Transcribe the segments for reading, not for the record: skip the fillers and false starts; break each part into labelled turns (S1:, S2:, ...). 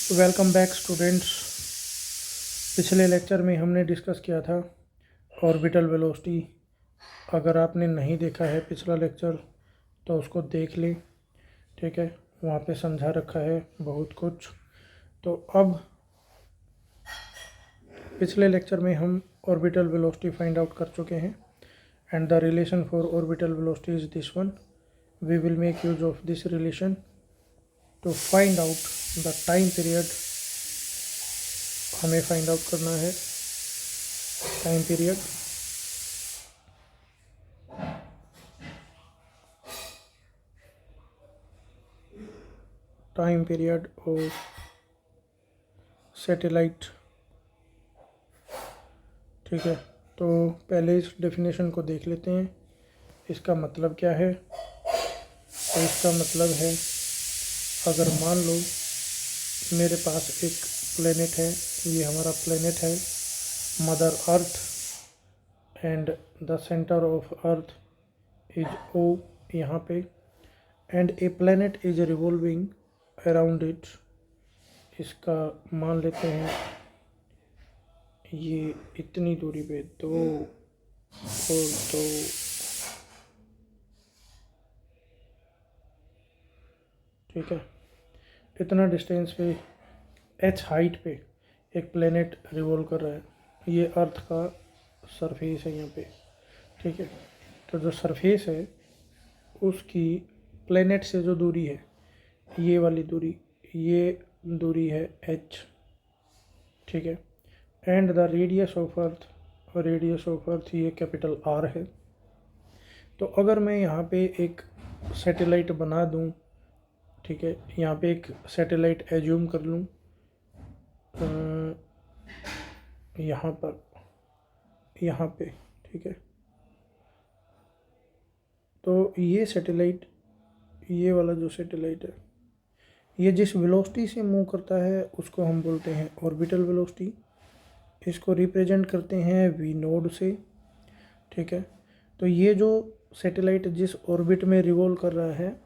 S1: Welcome back students. पिछले lecture में हमने डिस्कस किया था ऑर्बिटल वेलोसिटी। अगर आपने नहीं देखा है पिछला लेक्चर तो उसको देख लें, ठीक है। वहाँ पे समझा रखा है बहुत कुछ। तो अब पिछले लेक्चर में हम ऑर्बिटल वेलोसिटी फाइंड आउट कर चुके हैं and the relation for orbital velocity is this one. We will make use of this relation to find out the time period. हमें फाइंड आउट करना है time period. Time period of satellite, ठीक है। तो पहले इस डेफिनेशन को देख लेते हैं, इसका मतलब क्या है। तो इसका मतलब है, अगर मान लो मेरे पास एक प्लेनेट है, ये हमारा प्लेनेट है mother earth, and the centre of earth is O यहाँ पे, and a planet is revolving around it. इसका मान लेते हैं ये इतनी दूरी पे दो और दो, ठीक है। इतना डिस्टेंस पे एच हाइट पे एक प्लेनेट रिवॉल्व कर रहा है। ये अर्थ का सरफेस है यहाँ पे, ठीक है। तो जो सरफेस है उसकी प्लेनेट से जो दूरी है, ये वाली दूरी, ये दूरी है एच, ठीक है। And the radius of earth, radius of earth ये कैपिटल आर है। तो अगर मैं यहाँ पे एक सैटेलाइट बना दूँ, ठीक है, यहाँ पे एक सैटेलाइट एज्यूम कर लूँ यहाँ पर, यहाँ पे, ठीक है। तो ये सैटेलाइट, ये वाला जो सैटेलाइट है, ये जिस वेलोसिटी से मूव करता है उसको हम बोलते हैं ऑर्बिटल वेलोसिटी। इसको रिप्रेजेंट करते हैं वी नोड से, ठीक है। तो ये जो सैटेलाइट जिस ऑर्बिट में रिवॉल्व कर रहा है,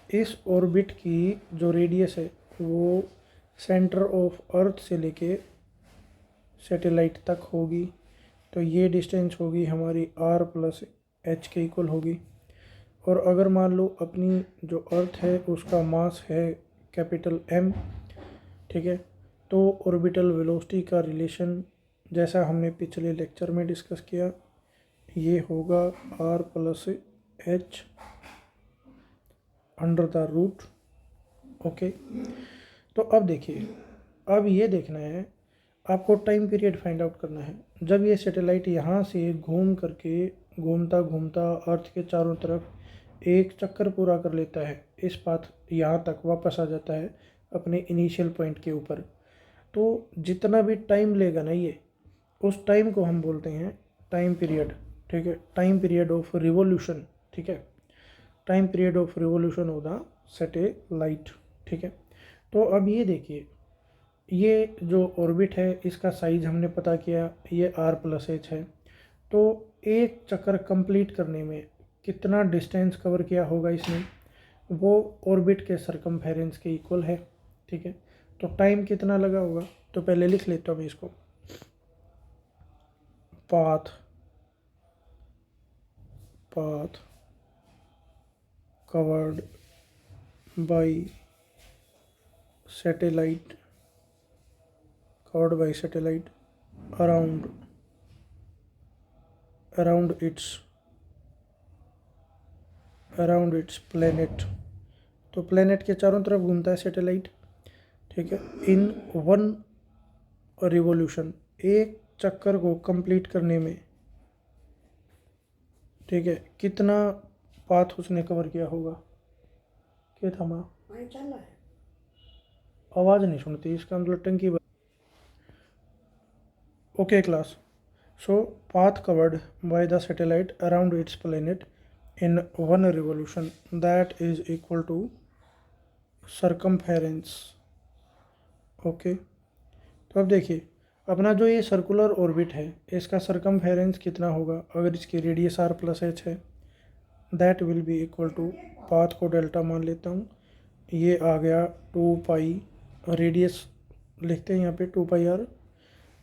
S1: इस ऑर्बिट की जो रेडियस है वो सेंटर ऑफ अर्थ से लेके सैटेलाइट तक होगी। तो ये डिस्टेंस होगी हमारी आर प्लस एच के इक्वल होगी। और अगर मान लो अपनी जो अर्थ है उसका मास है कैपिटल एम, ठीक है, तो ऑर्बिटल वेलोसिटी का रिलेशन जैसा हमने पिछले लेक्चर में डिस्कस किया, ये होगा R plus H under the root, okay. तो अब देखिए, अब ये देखना है आपको टाइम पीरियड फाइंड आउट करना है। जब ये सैटेलाइट यहाँ से घूम करके घूमता घूमता अर्थ के चारों तरफ एक चक्कर पूरा कर लेता है, इस पाथ यहाँ तक वापस आ जाता है अपने इनिशियल पॉइंट के ऊपर, तो जितना भी टाइम लेगा ना ये, उस टाइम को हम बोलते हैं टाइम पीरियड, ठीक है। टाइम पीरियड ऑफ रिवॉल्यूशन, ठीक है। Time period of revolution of the satellite, ठीक है। तो अब ये देखिए, ये जो ऑर्बिट है इसका साइज हमने पता किया, ये आर प्लस एच है। तो एक चक्कर कंप्लीट करने में कितना डिस्टेंस कवर किया होगा इसने, वो ऑर्बिट के सरकमफेरेंस के इक्वल है, ठीक है। तो टाइम कितना लगा होगा, तो पहले लिख लेता हूँ इसको। Path, path covered by satellite, covered by satellite around its planet। तो प्लेनेट के चारों तरफ घूमता है सैटेलाइट, ठीक है। इन वन रिवॉल्यूशन, एक चक्कर को कंप्लीट करने में, ठीक है, कितना पाथ उसने कवर किया होगा। क्या था माँ, आवाज़ नहीं सुनती, इसका मतलब टंकी। Okay class, so path covered by the satellite around its planet in one revolution, that is equal to circumference, okay. तो अब देखिए, अपना जो ये सर्कुलर ऑर्बिट है इसका सरकमफेरेंस कितना होगा, अगर इसकी रेडियस आर प्लस एच है, that will be equal to, path को डेल्टा मान लेता हूँ, ये आ गया 2 पाई, रेडियस लिखते हैं यहाँ पे 2πr,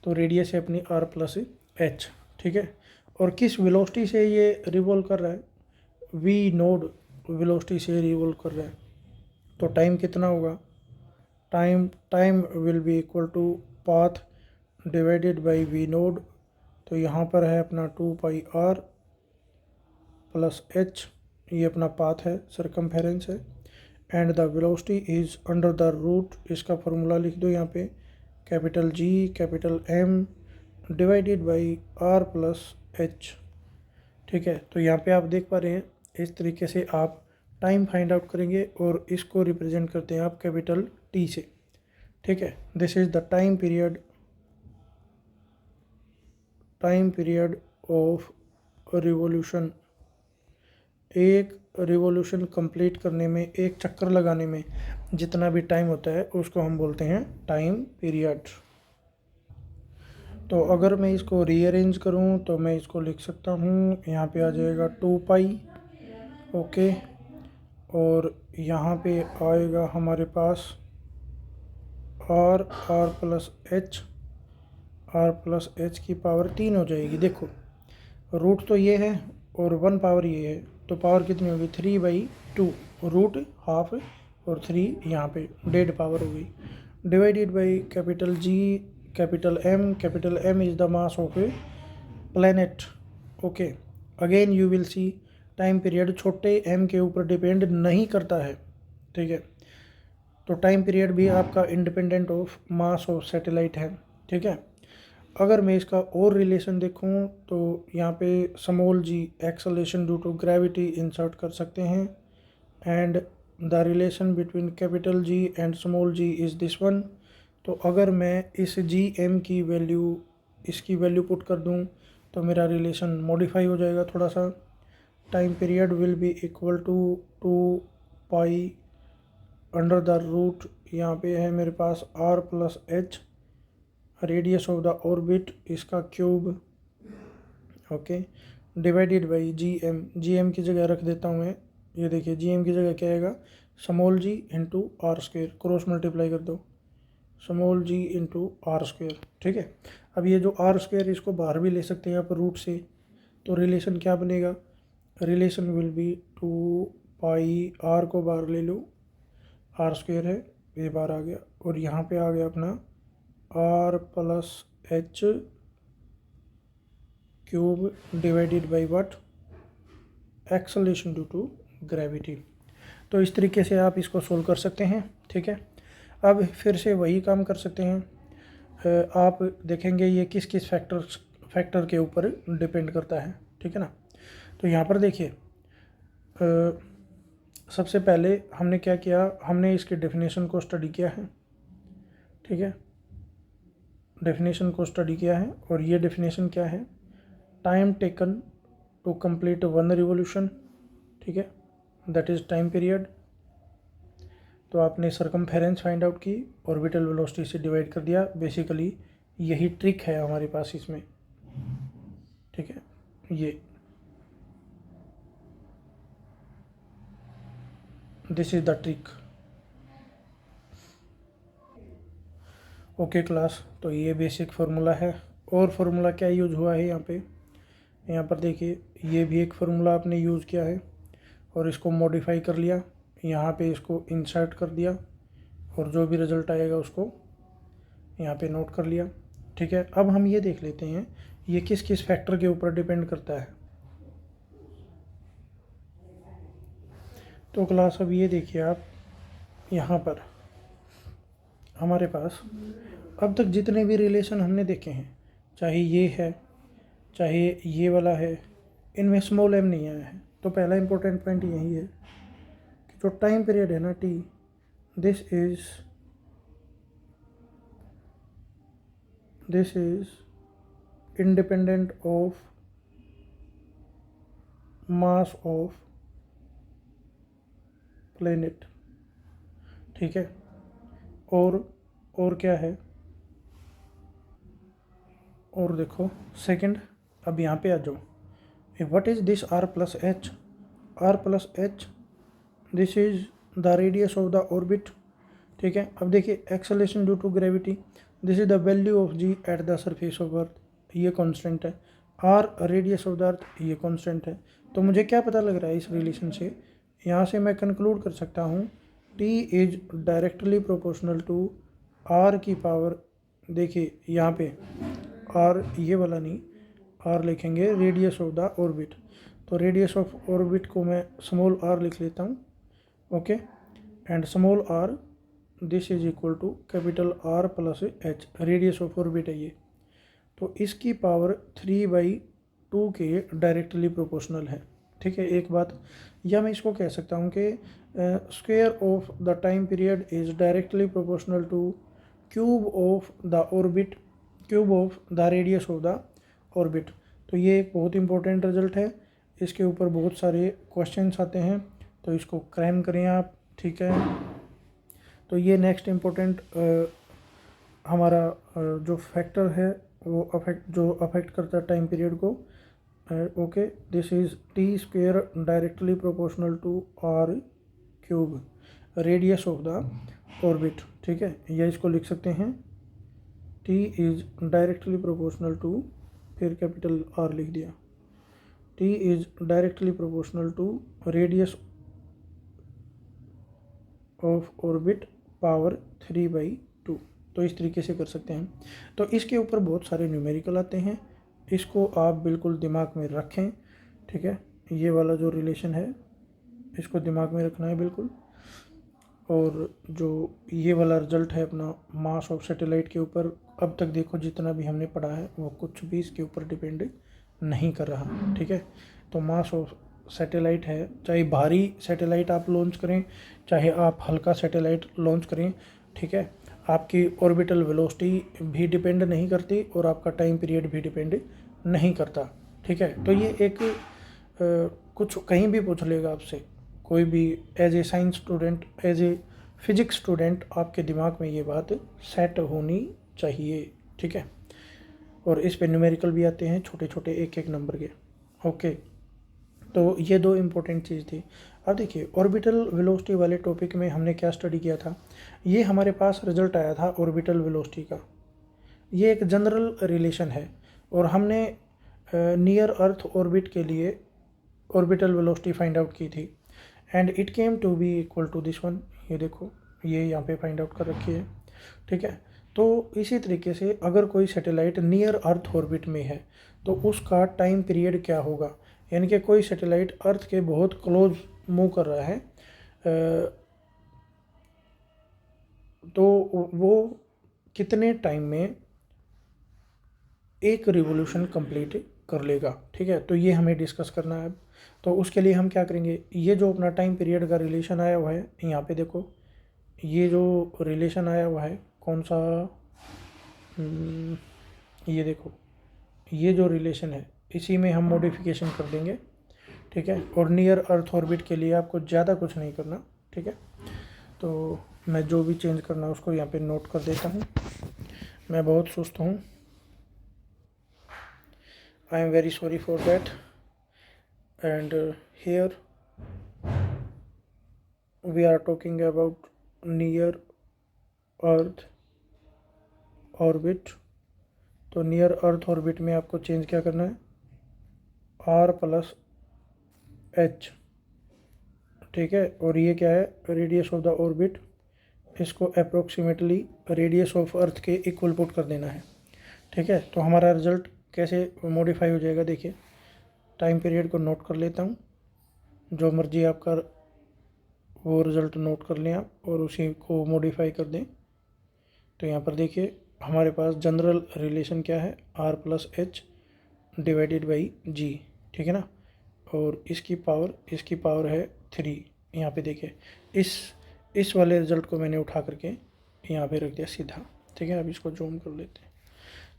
S1: तो रेडियस है अपनी r प्लस एच, ठीक है। और किस वेलोसिटी से ये रिवॉल्व कर रहा है, v नोड वेलोसिटी से रिवॉल्व कर रहा है। तो टाइम कितना होगा, time will be equal to path divided by v naught. तो यहाँ पर है अपना 2πr प्लस एच, ये अपना पाथ है, सरकमफेरेंस है। And the velocity is under the root, इसका फॉर्मूला लिख दो यहाँ पे, capital G capital M divided by R plus H, ठीक है। तो यहाँ पे आप देख पा रहे हैं, इस तरीके से आप टाइम फाइंड आउट करेंगे और इसको रिप्रेजेंट करते हैं आप कैपिटल T से, ठीक है। This is the time period of revolution. एक रिवॉल्यूशन कंप्लीट करने में, एक चक्कर लगाने में जितना भी टाइम होता है उसको हम बोलते हैं टाइम पीरियड। तो अगर मैं इसको रीअरेंज करूं तो मैं इसको लिख सकता हूं, यहाँ पे आ जाएगा 2π, ओके। और यहाँ पे आएगा हमारे पास r प्लस एच की पावर 3 हो जाएगी। देखो रूट तो ये है और 1 पावर ये है, तो पावर कितनी होगी 3/2, रूट हाफ और 3 यहाँ पे डेड पावर हो गई, divided by capital G capital M is the mass of A planet, okay. Again you will see time period छोटे m के ऊपर डिपेंड नहीं करता है, ठीक है। तो टाइम पीरियड भी आपका independent of mass of satellite है, ठीक है। अगर मैं इसका और रिलेशन देखूं तो यहाँ पे small g acceleration due to gravity insert कर सकते हैं, and the relation between capital G and small g is this one. तो अगर मैं इस gm की वैल्यू, इसकी वैल्यू पुट कर दूं तो मेरा रिलेशन मॉडिफाई हो जाएगा थोड़ा सा। Time period will be equal to 2π under the root, यहाँ पे है मेरे पास r plus H, radius of the orbit इसका cube, okay, divided by G M की जगह रख देता हूँ मैं, ये देखिए जी एम की जगह क्या आएगा, small g into R square, cross multiply कर दो, small g into R square, ठीक है। अब ये जो आर स्क्वेयर इसको बाहर भी ले सकते हैं आप रूट से, तो रिलेशन क्या बनेगा, रिलेशन विल बी 2π, r को बाहर ले लो, आर स्क्वेयर है ये बाहर आ गया, और यहाँ पे आ गया अपना r plus H cube divided by what, acceleration due to gravity. तो इस तरीके से आप इसको सोल्व कर सकते हैं, ठीक है। अब फिर से वही काम कर सकते हैं, आप देखेंगे ये किस किस फैक्टर के ऊपर डिपेंड करता है, ठीक है ना। तो यहाँ पर देखिए सबसे पहले हमने क्या किया, हमने इसके डेफिनेशन को स्टडी किया है, ठीक है, डेफिनेशन को स्टडी किया है। और ये डेफिनेशन क्या है, time taken to complete one revolution, ठीक है, दैट इज़ टाइम पीरियड। तो आपने सरकमफेरेंस फाइंड आउट की, ऑर्बिटल वेलोसिटी से डिवाइड कर दिया, बेसिकली यही ट्रिक है हमारे पास इसमें, ठीक है। ये this is the trick, okay class. तो ये बेसिक फार्मूला है। और फार्मूला क्या यूज़ हुआ है यहाँ पर देखिए, ये भी एक फार्मूला आपने यूज़ किया है और इसको मॉडिफाई कर लिया, यहाँ पे इसको इंसर्ट कर दिया और जो भी रिज़ल्ट आएगा उसको यहाँ पे नोट कर लिया, ठीक है। अब हम ये देख लेते हैं ये किस किस फैक्टर के ऊपर डिपेंड करता है। तो क्लास अब ये देखिए आप, यहाँ पर हमारे पास अब तक जितने भी रिलेशन हमने देखे हैं, चाहे ये है चाहे ये वाला है, इनमें स्मॉल m नहीं आया है। तो पहला इंपॉर्टेंट पॉइंट यही है कि जो टाइम पीरियड है ना t, this is independent of mass of planet, ठीक है। और क्या है, और देखो सेकंड, अब यहाँ पे आ जाओ, what is this r plus H, this is the radius of the orbit, ठीक है। अब देखिए acceleration due to gravity, this is the value of G at the surface of earth, ये कांस्टेंट है। R radius of the earth, ये constant है। तो मुझे क्या पता लग रहा है इस रिलेशन से, यहाँ से मैं कंक्लूड कर सकता हूँ T is directly proportional to R की पावर, देखिए यहाँ पे आर ये वाला नहीं, आर लिखेंगे रेडियस ऑफ द ऑर्बिट। तो रेडियस ऑफ ऑर्बिट को मैं स्मॉल आर लिख लेता हूँ, okay, and small R this is equal to capital R plus H, radius of orbit है ये। तो इसकी पावर 3/2 के डायरेक्टली प्रोपोर्शनल है, ठीक है। एक बात, या मैं इसको कह सकता हूँ कि square of the time period is directly proportional two cube of the orbit, cube of the radius of the orbit. तो ये एक बहुत इंपॉर्टेंट रिजल्ट है, इसके ऊपर बहुत सारे क्वेश्चंस आते हैं, तो इसको क्रैम करें आप, ठीक है। तो ये नेक्स्ट इम्पोर्टेंट हमारा जो फैक्टर है वो अफेक्ट करता है टाइम पीरियड को, okay, this is T square directly proportional to R cube radius of the orbit, ठीक है। या इसको लिख सकते हैं T is directly proportional to, फिर कैपिटल आर लिख दिया, T is directly proportional to radius of orbit power 3/2। तो इस तरीके से कर सकते हैं। तो इसके ऊपर बहुत सारे न्यूमेरिकल आते हैं, इसको आप बिल्कुल दिमाग में रखें, ठीक है। ये वाला जो रिलेशन है इसको दिमाग में रखना है बिल्कुल। और जो ये वाला रिजल्ट है अपना मास ऑफ सैटेलाइट के ऊपर, अब तक देखो जितना भी हमने पढ़ा है वो कुछ भी इसके ऊपर डिपेंड नहीं कर रहा, ठीक है। तो मास ऑफ सैटेलाइट है, चाहे भारी सैटेलाइट आप लॉन्च करें, चाहे आप हल्का सैटेलाइट लॉन्च करें, ठीक है, आपकी ऑर्बिटल वेलोसिटी भी डिपेंड नहीं करती और आपका टाइम पीरियड भी डिपेंड नहीं करता, ठीक है। तो ये एक कुछ कहीं भी पूछ लेगा आपसे कोई भी, as a science student, as a physics student, आपके दिमाग में ये बात सेट होनी चाहिए, ठीक है। और इस पे न्यूमेरिकल भी आते हैं छोटे छोटे एक एक नंबर के, ओके। तो ये दो इम्पोर्टेंट चीज़ थी। अब देखिए ऑर्बिटल वेलोसिटी वाले टॉपिक में हमने क्या स्टडी किया था, ये हमारे पास रिजल्ट आया था ऑर्बिटल वेलोसिटी का। ये एक जनरल रिलेशन है और हमने नियर अर्थ ऑर्बिट के लिए ऑर्बिटल वेलोसिटी फाइंड आउट की थी, and it came to be equal to this one, ये देखो ये यहाँ पे फाइंड आउट कर रखी है, ठीक है। तो इसी तरीके से अगर कोई सैटेलाइट नियर अर्थ ऑर्बिट में है तो उसका टाइम पीरियड क्या होगा, यानी कि कोई सैटेलाइट अर्थ के बहुत क्लोज मूव कर रहा है तो वो कितने टाइम में एक रिवोल्यूशन कंप्लीट कर लेगा, ठीक है। तो ये हमें डिस्कस करना है। तो उसके लिए हम क्या करेंगे, ये जो अपना टाइम पीरियड का रिलेशन आया हुआ है, यहाँ पे देखो ये जो रिलेशन आया हुआ है कौन सा, ये देखो ये जो रिलेशन है इसी में हम मॉडिफिकेशन कर देंगे, ठीक है। और नियर अर्थ ऑर्बिट के लिए आपको ज़्यादा कुछ नहीं करना, ठीक है। तो मैं जो भी चेंज करना है उसको यहाँ पे नोट कर देता हूँ। मैं बहुत सुस्त हूँ, I am very sorry for that. And here we are talking about near earth orbit. तो नियर अर्थ ऑर्बिट में आपको चेंज क्या करना है, आर प्लस एच, ठीक है। और ये क्या है, रेडियस ऑफ द ऑर्बिट, इसको अप्रोक्सीमेटली रेडियस ऑफ अर्थ के इक्वल पुट कर देना है, ठीक है। तो हमारा रिजल्ट कैसे मॉडिफाई हो जाएगा, देखिए टाइम पीरियड को नोट कर लेता हूँ, जो मर्जी आपका वो रिज़ल्ट नोट कर लें आप और उसी को मॉडिफाई कर दें। तो यहाँ पर देखिए हमारे पास जनरल रिलेशन क्या है, R plus H divided by G, ठीक है ना। और इसकी पावर है 3। यहाँ पे देखिए इस वाले रिज़ल्ट को मैंने उठा करके यहाँ पे रख दिया सीधा, ठीक है। अब इसको जूम कर लेते हैं,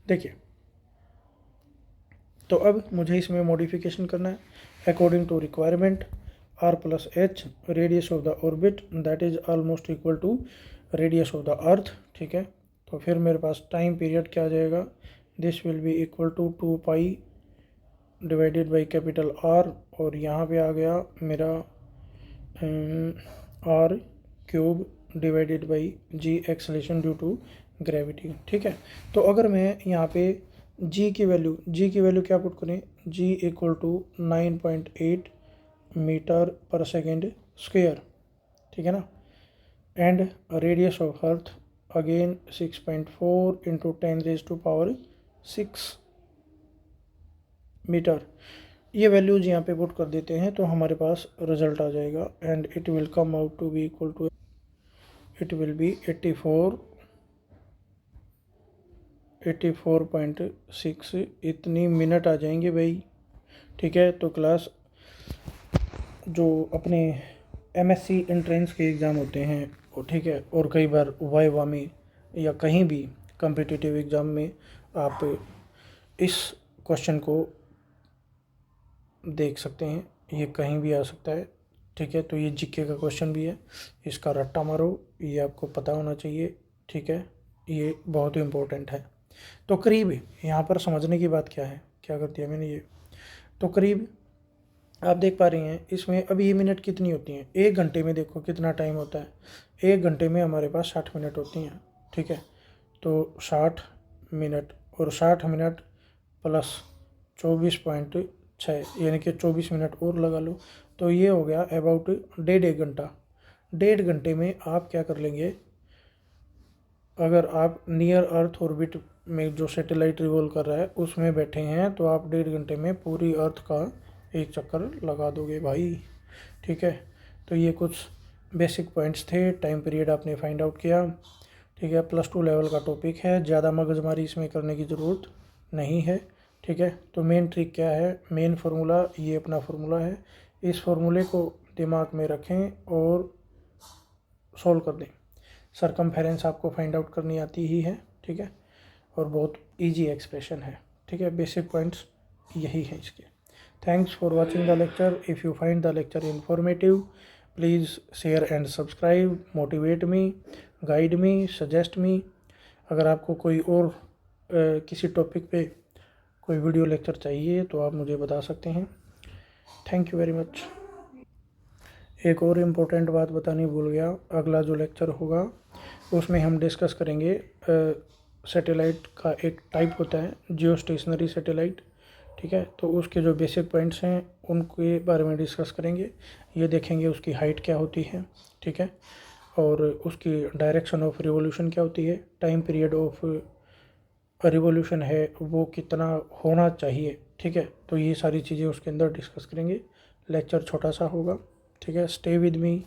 S1: देखिए। तो अब मुझे इसमें मॉडिफिकेशन करना है according to requirement, R plus H radius of the orbit that is almost equal to radius of the earth, ठीक है। तो फिर मेरे पास टाइम पीरियड क्या आ जाएगा, this will be equal to 2 pi divided by capital R, और यहाँ पे आ गया मेरा R cube divided by G acceleration due to gravity. ठीक है, तो अगर मैं यहाँ पे जी की वैल्यू क्या पुट करें, G equal to 9.8 metre per second square, ठीक है ना, and radius of earth again 6.4 into 10⁻⁶ metre, ये वैल्यूज यहाँ पे पुट कर देते हैं तो हमारे पास रिजल्ट आ जाएगा and it will come out to be equal to, it will be 84.6 इतनी मिनट आ जाएंगे भाई। ठीक है, तो क्लास जो अपने एमएससी एंट्रेंस के एग्ज़ाम होते हैं वो, ठीक है, और कई बार वाइवा में या कहीं भी कॉम्पिटिटिव एग्ज़ाम में आप इस क्वेश्चन को देख सकते हैं, ये कहीं भी आ सकता है। ठीक है, तो ये जीके का क्वेश्चन भी है, इसका रट्टा मारो, ये आपको पता होना चाहिए। ठीक है, ये बहुत ही इम्पोर्टेंट है। तो करीब यहाँ पर समझने की बात क्या है, क्या कर दिया मैंने ये, तो करीब आप देख पा रहे हैं इसमें अभी ये मिनट कितनी होती हैं, 1 घंटे में देखो कितना टाइम होता है, 1 घंटे में हमारे पास 60 मिनट होती हैं। ठीक है, तो 60 मिनट और 60 मिनट प्लस 24.6 यानी कि 24 मिनट और लगा लो, तो ये हो गया अबाउट 1.5 घंटा। 1.5 घंटे में आप क्या कर लेंगे, अगर आप नियर अर्थ ऑर्बिट में जो सैटेलाइट रिवॉल्व कर रहा है उसमें बैठे हैं तो आप 1.5 घंटे में पूरी अर्थ का एक चक्कर लगा दोगे भाई। ठीक है, तो ये कुछ बेसिक पॉइंट्स थे, टाइम पीरियड आपने फाइंड आउट किया। ठीक है, +2 लेवल का टॉपिक है, ज़्यादा मगजमारी इसमें करने की ज़रूरत नहीं है। ठीक है, तो मेन ट्रिक क्या है, मेन फार्मूला ये अपना फार्मूला है, इस फार्मूले को दिमाग में रखें और सॉल्व कर दें। सरकमफेरेंस आपको फाइंड आउट करनी आती ही है। ठीक है, और बहुत इजी एक्सप्रेशन है। ठीक है, बेसिक पॉइंट्स यही है इसके। Thanks for watching the lecture. If you find the lecture informative, please share and subscribe. Motivate me, guide me, suggest me. अगर आपको कोई और किसी टॉपिक पे कोई वीडियो लेक्चर चाहिए तो आप मुझे बता सकते हैं। Thank you very much. एक और इम्पोर्टेंट बात बतानी भूल गया, अगला जो लेक्चर होगा उसमें हम डिस्कस करेंगे सैटेलाइट का एक टाइप होता है जियो स्टेशनरी सैटेलाइट। ठीक है, तो उसके जो बेसिक पॉइंट्स हैं उनके बारे में डिस्कस करेंगे, ये देखेंगे उसकी हाइट क्या होती है। ठीक है, और उसकी डायरेक्शन ऑफ रिवोल्यूशन क्या होती है, टाइम पीरियड ऑफ रिवोल्यूशन है वो कितना होना चाहिए। ठीक है, तो ये सारी चीज़ें उसके अंदर डिस्कस करेंगे। लेक्चर छोटा सा होगा। ठीक है, स्टे विद मी।